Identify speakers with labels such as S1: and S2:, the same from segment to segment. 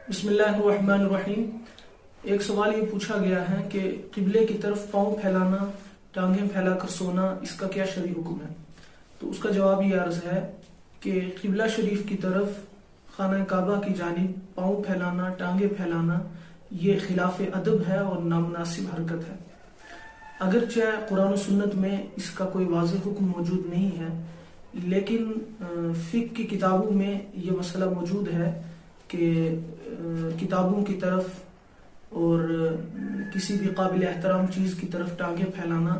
S1: بسم اللہ الرحمن الرحیم۔ ایک سوال یہ پوچھا گیا ہے کہ قبلے کی طرف پاؤں پھیلانا، ٹانگیں پھیلا کر سونا، اس کا کیا شرعی حکم ہے؟ تو اس کا جواب یہ عرض ہے کہ قبلہ شریف کی طرف خانہ کعبہ کی جانب پاؤں پھیلانا، ٹانگیں پھیلانا یہ خلاف ادب ہے اور نامناسب حرکت ہے۔ اگرچہ قرآن و سنت میں اس کا کوئی واضح حکم موجود نہیں ہے، لیکن فقہ کی کتابوں میں یہ مسئلہ موجود ہے کہ کتابوں کی طرف اور کسی بھی قابل احترام چیز کی طرف ٹانگیں پھیلانا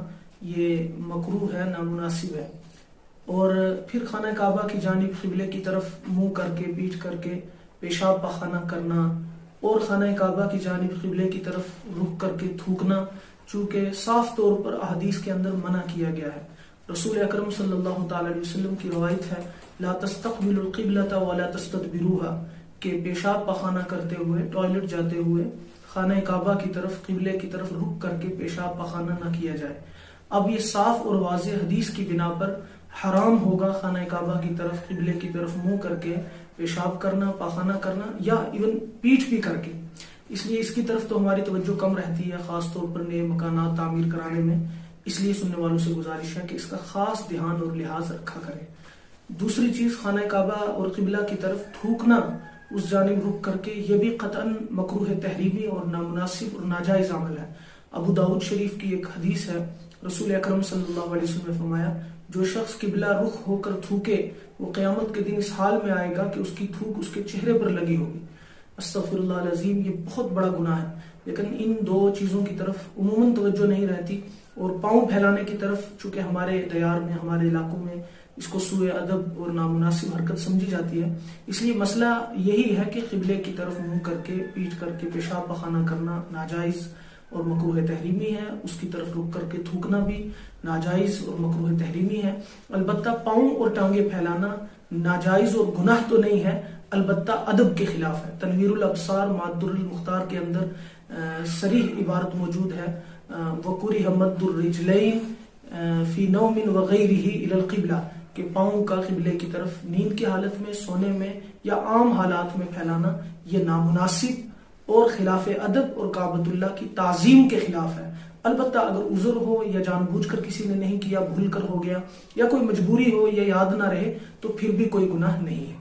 S1: یہ مکروہ ہے، نامناسب ہے۔ اور پھر خانہ کعبہ کی جانب قبلے کی طرف منہ کر کے، پیٹھ کر کے پیشاب پخانہ کرنا اور خانہ کعبہ کی جانب قبلے کی طرف رخ کر کے تھوکنا، چونکہ صاف طور پر احادیث کے اندر منع کیا گیا ہے۔ رسول اکرم صلی اللہ تعالی علیہ وسلم کی روایت ہے، لا تستقبلوا القبلۃ ولا تستدبروها، کہ پیشاب پخانہ کرتے ہوئے، ٹوائلٹ جاتے ہوئے خانہ کعبہ کی طرف، قبلے کی طرف رخ کر کے پیشاب پخانہ نہ کیا جائے۔ اب یہ صاف اور واضح حدیث کی بنا پر حرام ہوگا خانہ کعبہ کی طرف، قبلے کی طرف منہ کر کے پیشاب کرنا، پخانہ کرنا، یا ایون پیٹھ بھی کر کے۔ اس لیے اس کی طرف تو ہماری توجہ کم رہتی ہے، خاص طور پر نئے مکانات تعمیر کرانے میں۔ اس لیے سننے والوں سے گزارش ہے کہ اس کا خاص دھیان اور لحاظ رکھا کریں۔ دوسری چیز، خانہ کعبہ اور قبلہ کی طرف تھوکنا، اس جانب رخ کر کے، یہ بھی قطعاً مکروہ تحریمی اور نامناسب اور ناجائز عمل ہے۔ ابو داؤد شریف کی ایک حدیث ہے، رسول اکرم صلی اللہ علیہ وسلم نے فرمایا، جو شخص قبلہ رخ ہو کر تھوکے وہ قیامت کے دن اس حال میں آئے گا کہ اس کی تھوک اس کے چہرے پر لگی ہوگی۔ استغفر اللہ العظیم، یہ بہت بڑا گناہ ہے۔ لیکن ان دو چیزوں کی طرف عموماً توجہ نہیں رہتی، اور پاؤں پھیلانے کی طرف چونکہ ہمارے دیار میں، ہمارے علاقوں میں اس کو سوء ادب اور نامناسب حرکت سمجھی جاتی ہے۔ اس لیے مسئلہ یہی ہے کہ قبلے کی طرف منہ کر کے، پیٹھ کر کے پیشاب پخانہ کرنا ناجائز اور مکروہ تحریمی ہے، اس کی طرف رخ کر کے تھوکنا بھی ناجائز اور مکروہ تحریمی ہے۔ البتہ پاؤں اور ٹانگیں پھیلانا ناجائز اور گناہ تو نہیں ہے، البتہ ادب کے خلاف ہے۔ تنویر الابصار معدر المختار کے اندر صریح عبارت موجود ہے، وَكُرِهَ مَدُّ الرِّجْلَيْنِ فِي نَوْمٍ وَغَيْرِهِ إِلَى الْقِبْلَةِ، کہ پاؤں کا قبلے کی طرف نیند کی حالت میں، سونے میں یا عام حالات میں پھیلانا یہ نامناسب اور خلاف ادب اور کعبۃ اللہ کی تعظیم کے خلاف ہے۔ البتہ اگر عذر ہو یا جان بوجھ کر کسی نے نہیں کیا، بھول کر ہو گیا، یا کوئی مجبوری ہو یا یاد نہ رہے، تو پھر بھی کوئی گناہ نہیں ہے۔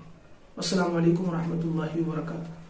S1: السلام علیکم ورحمۃ اللہ وبرکاتہ۔